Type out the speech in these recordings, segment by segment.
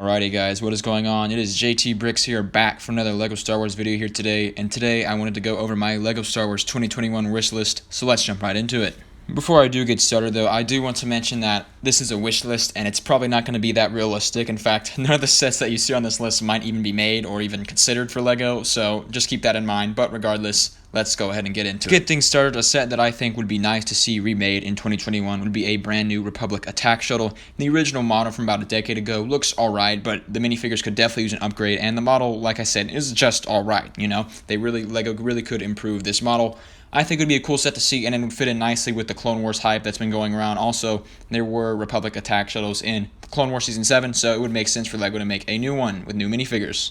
Alrighty guys, what is going on? It is JT Bricks here, back for another LEGO Star Wars video here today, and today I wanted to go over my LEGO Star Wars 2021 wish list, so let's jump right into it. Before I do get started though, I do want to mention that this is a wish list, and it's probably not going to be that realistic. In fact, none of the sets that you see on this list might even be made or even considered for LEGO, so just keep that in mind. But regardless, let's go ahead and get into it. To get things started, a set that I think would be nice to see remade in 2021 would be a brand new Republic attack shuttle. The original model from about a decade ago looks alright, but the minifigures could definitely use an upgrade, and the model, like I said, is just alright, you know? LEGO really could improve this model. I think it would be a cool set to see, and it would fit in nicely with the Clone Wars hype that's been going around. Also, there were Republic attack shuttles in Clone Wars Season 7, so it would make sense for LEGO to make a new one with new minifigures.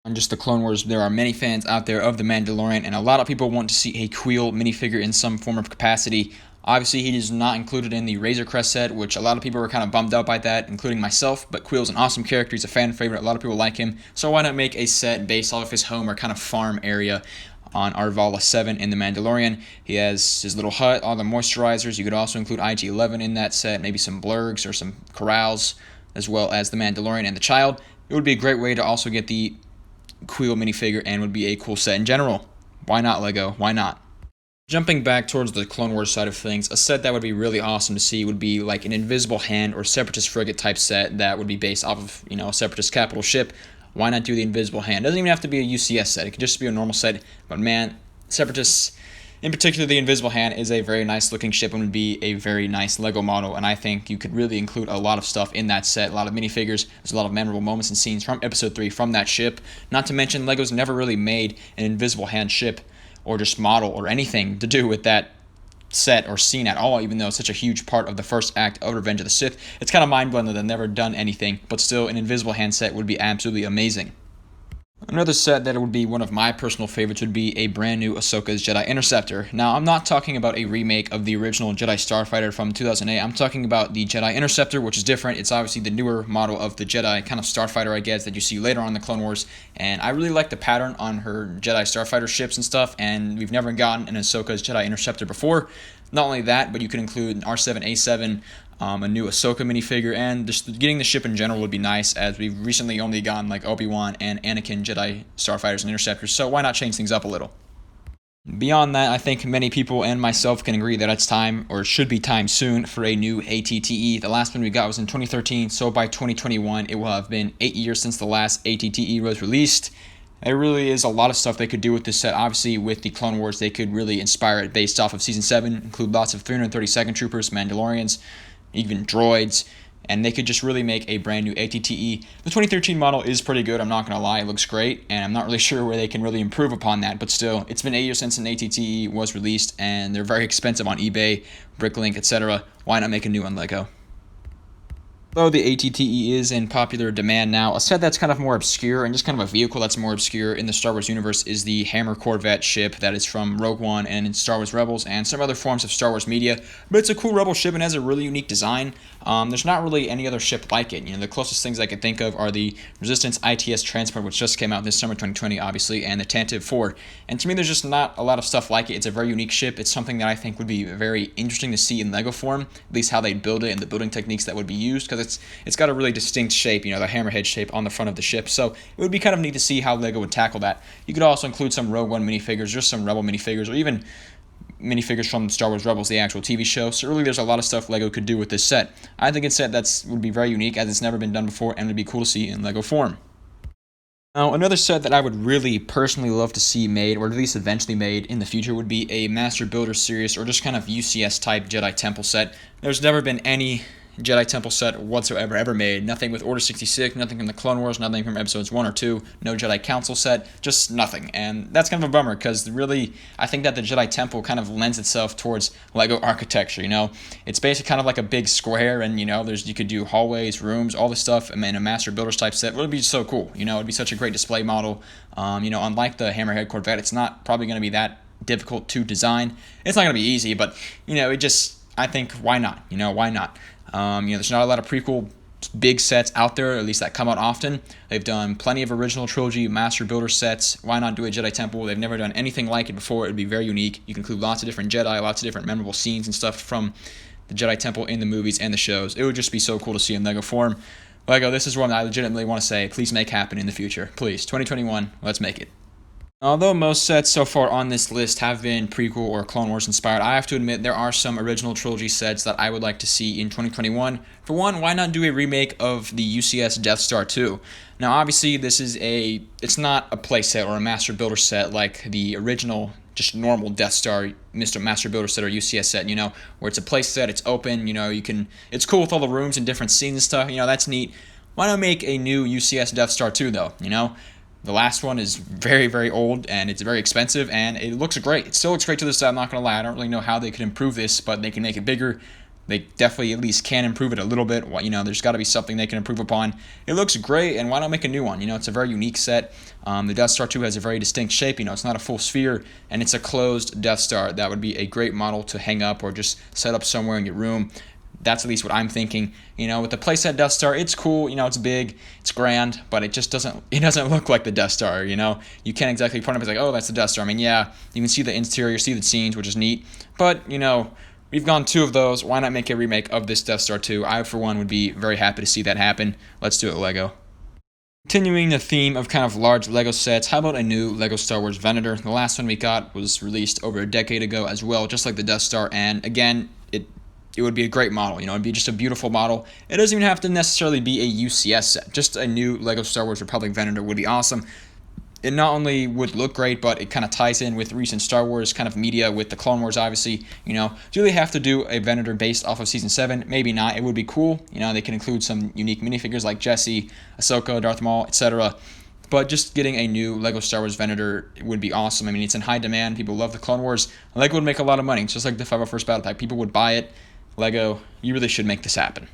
On just the Clone Wars, there are many fans out there of the Mandalorian, and a lot of people want to see a Prequel minifigure in some form of capacity. Obviously, he is not included in the Razor Crest set, which a lot of people were kind of bummed out by that, including myself, but Quill's an awesome character. He's a fan favorite. A lot of people like him, so why not make a set based off of his home or kind of farm area on Arvala 7 in the Mandalorian. He has his little hut, all the moisturizers. You could also include IG-11 in that set, maybe some blurgs or some corrals, as well as the Mandalorian and the child. It would be a great way to also get the Quill minifigure, and would be a cool set in general. Why not, LEGO? Why not? Jumping back towards the Clone Wars side of things, a set that would be really awesome to see would be like an Invisible Hand or Separatist Frigate type set that would be based off of, a Separatist capital ship. Why not do the Invisible Hand? It doesn't even have to be a UCS set. It could just be a normal set. But man, Separatists, in particular the Invisible Hand, is a very nice looking ship and would be a very nice LEGO model. And I think you could really include a lot of stuff in that set, a lot of minifigures. There's a lot of memorable moments and scenes from Episode 3 from that ship. Not to mention, LEGO's never really made an Invisible Hand ship or just model or anything to do with that set or scene at all, even though it's such a huge part of the first act of Revenge of the Sith. It's kind of mind-blowing that they've never done anything, but still an Invisible Hand set would be absolutely amazing. Another set that would be one of my personal favorites would be a brand new Ahsoka's Jedi Interceptor. Now, I'm not talking about a remake of the original Jedi Starfighter from 2008. I'm talking about the Jedi Interceptor, which is different. It's obviously the newer model of the Jedi kind of Starfighter, I guess, that you see later on in the Clone Wars. And I really like the pattern on her Jedi Starfighter ships and stuff, and we've never gotten an Ahsoka's Jedi Interceptor before. Not only that, but you can include an R7A7, a new Ahsoka minifigure, and just getting the ship in general would be nice, as we've recently only gotten like Obi-Wan and Anakin Jedi Starfighters and Interceptors, so why not change things up a little? Beyond that, I think many people and myself can agree that it's time, or it should be time soon, for a new ATTE. The last one we got was in 2013, so by 2021 it will have been 8 years since the last ATTE was released. There really is a lot of stuff they could do with this set. Obviously, with the Clone Wars, they could really inspire it based off of Season 7, include lots of 332nd Troopers, Mandalorians, even droids, and they could just really make a brand new ATTE. The 2013 model is pretty good, I'm not going to lie, it looks great, and I'm not really sure where they can really improve upon that, but still, it's been 8 years since an ATTE was released, and they're very expensive on eBay, Bricklink, etc. Why not make a new one, LEGO? Though the ATTE is in popular demand now, a set that's kind of more obscure and just kind of a vehicle that's more obscure in the Star Wars universe is the Hammer Corvette ship that is from Rogue One and in Star Wars Rebels and some other forms of Star Wars media. But it's a cool Rebel ship and has a really unique design. There's not really any other ship like it. The closest things I could think of are the Resistance ITS Transport, which just came out this summer 2020, obviously, and the Tantive 4. And to me, there's just not a lot of stuff like it. It's a very unique ship. It's something that I think would be very interesting to see in LEGO form, at least how they build it and the building techniques that would be used, because it's got a really distinct shape, the hammerhead shape on the front of the ship. So it would be kind of neat to see how LEGO would tackle that. You could also include some Rogue One minifigures, just some Rebel minifigures, or even minifigures from Star Wars Rebels, the actual TV show. So really, there's a lot of stuff LEGO could do with this set. I think it's a set would be very unique, as it's never been done before, and would be cool to see in LEGO form. Now, another set that I would really personally love to see made, or at least eventually made in the future, would be a Master Builder series, or just kind of UCS type Jedi Temple set. There's never been any Jedi Temple set whatsoever ever made. Nothing with Order 66, nothing from the Clone Wars, nothing from Episodes 1 or 2, no Jedi Council set, just nothing. And that's kind of a bummer, because really, I think that the Jedi Temple kind of lends itself towards LEGO architecture, It's basically kind of like a big square, and, you could do hallways, rooms, all this stuff, and a Master Builders type set. It would be so cool, it would be such a great display model. Unlike the Hammerhead Corvette, it's not probably going to be that difficult to design. It's not going to be easy, but, I think, why not? Why not? There's not a lot of prequel big sets out there, at least that come out often. They've done plenty of original trilogy Master Builder sets. Why not do a Jedi Temple? They've never done anything like it before. It would be very unique. You can include lots of different Jedi, lots of different memorable scenes and stuff from the Jedi Temple in the movies and the shows. It would just be so cool to see in LEGO form. Lego, this is one I legitimately want to say, please make happen in the future. Please, 2021, let's make it. Although most sets so far on this list have been prequel or Clone Wars inspired, I have to admit there are some original trilogy sets that I would like to see in 2021. For one, why not do a remake of the UCS Death Star 2? Now, obviously, it's not a playset or a master builder set like the original, just normal Death Star Master Builder set or UCS set, where it's a playset, it's open, it's cool with all the rooms and different scenes and stuff, that's neat. Why not make a new UCS Death Star 2, though, The last one is very, very old, and it's very expensive, and it looks great. It still looks great to this day, I'm not going to lie. I don't really know how they could improve this, but they can make it bigger. They definitely at least can improve it a little bit. There's got to be something they can improve upon. It looks great, and why not make a new one? It's a very unique set. The Death Star 2 has a very distinct shape. It's not a full sphere, and it's a closed Death Star. That would be a great model to hang up or just set up somewhere in your room. That's at least what I'm thinking. With the playset Death Star, it's cool. It's big, it's grand, but it just doesn't look like the Death Star. You can't exactly point up and be like, oh, that's the Death Star. Yeah, you can see the interior, see the scenes, which is neat. But we've gone 2 of those. Why not make a remake of this Death Star 2? I, for one, would be very happy to see that happen. Let's do it, Lego. Continuing the theme of kind of large Lego sets, how about a new Lego Star Wars Venator? The last one we got was released over a decade ago as well, just like the Death Star, and again, it would be a great model. It'd be just a beautiful model. It doesn't even have to necessarily be a UCS set. Just a new Lego Star Wars Republic Venator would be awesome. It not only would look great, but it kind of ties in with recent Star Wars kind of media with the Clone Wars, obviously. Do they have to do a Venator based off of Season 7? Maybe not. It would be cool. They can include some unique minifigures like Jesse, Ahsoka, Darth Maul, etc. But just getting a new Lego Star Wars Venator would be awesome. It's in high demand. People love the Clone Wars. Lego would make a lot of money. It's just like the 501st Battle Pack. People would buy it. Lego, you really should make this happen.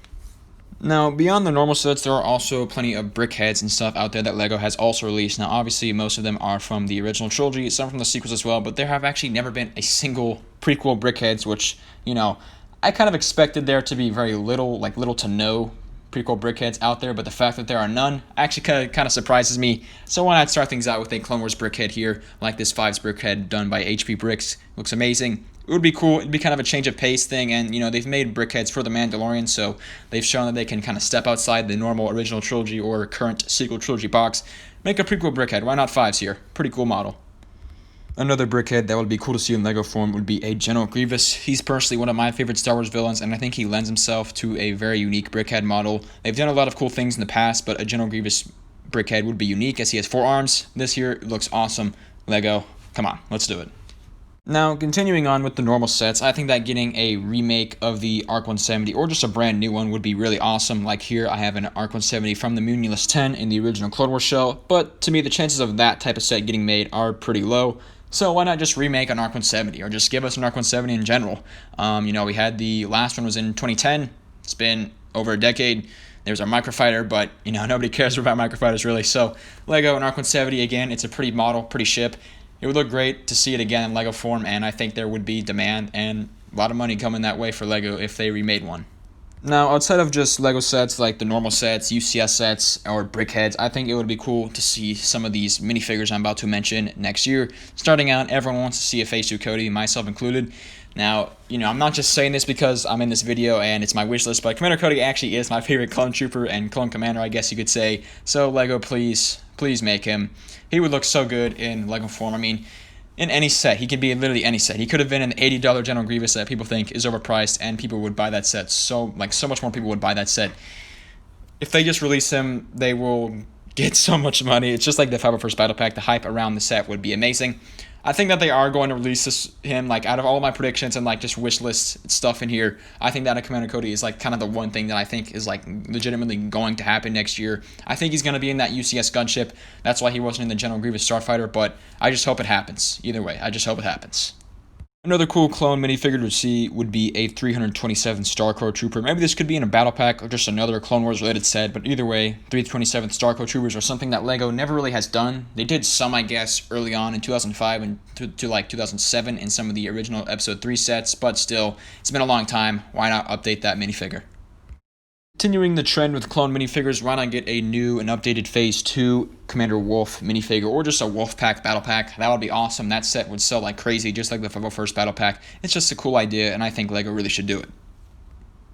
Now, beyond the normal sets, there are also plenty of brickheads and stuff out there that Lego has also released. Now, obviously, most of them are from the original trilogy, some from the sequels as well, but there have actually never been a single prequel brickheads, which, I kind of expected there to be very little to no prequel brickheads out there, but the fact that there are none actually kind of surprises me. So why not start things out with a Clone Wars brickhead here, like this 5's brickhead done by HP Bricks. Looks amazing. It would be cool. It'd be kind of a change of pace thing, and they've made brickheads for the Mandalorian, so they've shown that they can kind of step outside the normal original trilogy or current sequel trilogy box. Make a prequel brickhead. Why not 5's here? Pretty cool model. Another brickhead that would be cool to see in Lego form would be a General Grievous. He's personally one of my favorite Star Wars villains, and I think he lends himself to a very unique brickhead model. They've done a lot of cool things in the past, but a General Grievous brickhead would be unique as he has 4 arms. This here looks awesome. Lego, come on, let's do it. Now, continuing on with the normal sets, I think that getting a remake of the ARC 170 or just a brand new one would be really awesome. Like here, I have an ARC 170 from the Moonulus 10 in the original Clone Wars show, but to me, the chances of that type of set getting made are pretty low. So why not just remake an ARC 170 or just give us an ARC 170 in general? We had the last one was in 2010. It's been over a decade. There's our microfighter, but nobody cares about microfighters really. So Lego and ARC 170 again, it's a pretty model, pretty ship. It would look great to see it again in Lego form, and I think there would be demand and a lot of money coming that way for Lego if they remade one. Now, outside of just Lego sets like the normal sets, UCS sets, or brickheads, I think it would be cool to see some of these minifigures I'm about to mention next year. Starting out, everyone wants to see a Phase 2 Cody, myself included. Now, I'm not just saying this because I'm in this video and it's my wish list, but Commander Cody actually is my favorite clone trooper and clone commander, I guess you could say. So, Lego, please make him. He would look so good in Lego form. In any set. He could be in literally any set. He could have been an $80 General Grievous that people think is overpriced, and people would buy that set. So much more people would buy that set. If they just release him, they will get so much money. It's just like the 501st Battle Pack. The hype around the set would be amazing. I think that they are going to release him, out of all of my predictions and just wish list stuff in here, I think that a Commander Cody is kind of the one thing that I think is legitimately going to happen next year. I think he's going to be in that UCS gunship. That's why he wasn't in the General Grievous Starfighter, but I just hope it happens. Either way, I just hope it happens. Another cool clone minifigure to see would be a 327th Starcrow Trooper. Maybe this could be in a battle pack or just another Clone Wars related set, but either way, 327th Starcrow Troopers are something that LEGO never really has done. They did some, I guess, early on in 2005 and to 2007 in some of the original Episode 3 sets, but still, it's been a long time. Why not update that minifigure? Continuing the trend with clone minifigures, why not get a new and updated Phase 2 Commander Wolf minifigure, or just a Wolf Pack Battle Pack? That would be awesome. That set would sell like crazy, just like the 501st Battle Pack. It's just a cool idea, and I think LEGO really should do it.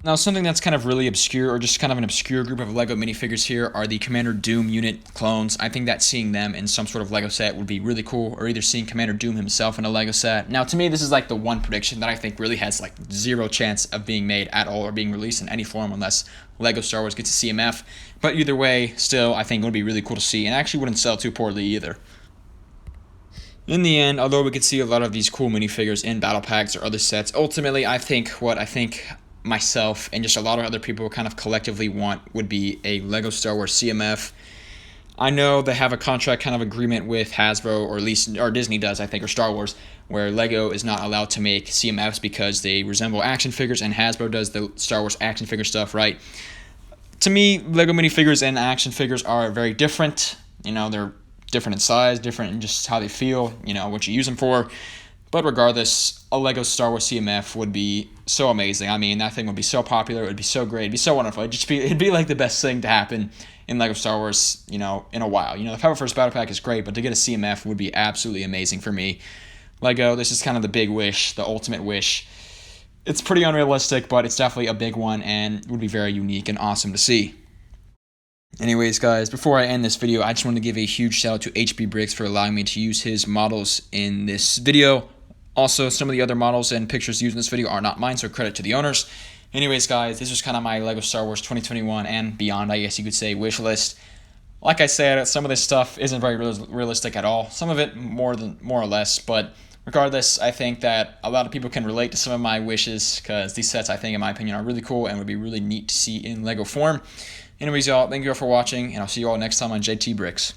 Now, something that's kind of really obscure, or just kind of an obscure group of LEGO minifigures here, are the Commander Doom unit clones. I think that seeing them in some sort of LEGO set would be really cool, or either seeing Commander Doom himself in a LEGO set. Now, to me, this is like the one prediction that I think really has like zero chance of being made at all or being released in any form unless LEGO Star Wars gets a CMF. But either way, still, I think it would be really cool to see, and actually wouldn't sell too poorly either. In the end, although we could see a lot of these cool minifigures in battle packs or other sets, ultimately, I think myself and just a lot of other people kind of collectively want would be a LEGO Star Wars CMF. I know they have a contract kind of agreement with Hasbro, or at least, or Disney does, I think, or Star Wars, where LEGO is not allowed to make CMFs because they resemble action figures, and Hasbro does the Star Wars action figure stuff, right? To me, LEGO minifigures and action figures are very different. You know, they're different in size, different in just how they feel, you know, what you use them for. But regardless, a LEGO Star Wars CMF would be so amazing. I mean, that thing would be so popular. It would be so great. It'd be so wonderful. It'd be like the best thing to happen in LEGO Star Wars, you know, in a while. You know, the Power First Battle Pack is great, but to get a CMF would be absolutely amazing for me. LEGO, this is kind of the big wish, the ultimate wish. It's pretty unrealistic, but it's definitely a big one and would be very unique and awesome to see. Anyways, guys, before I end this video, I just want to give a huge shout out to HB Bricks for allowing me to use his models in this video. Also, some of the other models and pictures used in this video are not mine, so credit to the owners. Anyways, guys, this was kind of my LEGO Star Wars 2021 and beyond, I guess you could say, wish list. Like I said, some of this stuff isn't very realistic at all. Some of it more or less, but regardless, I think that a lot of people can relate to some of my wishes because these sets, I think, in my opinion, are really cool and would be really neat to see in LEGO form. Anyways, y'all, thank you all for watching, and I'll see you all next time on JT Bricks.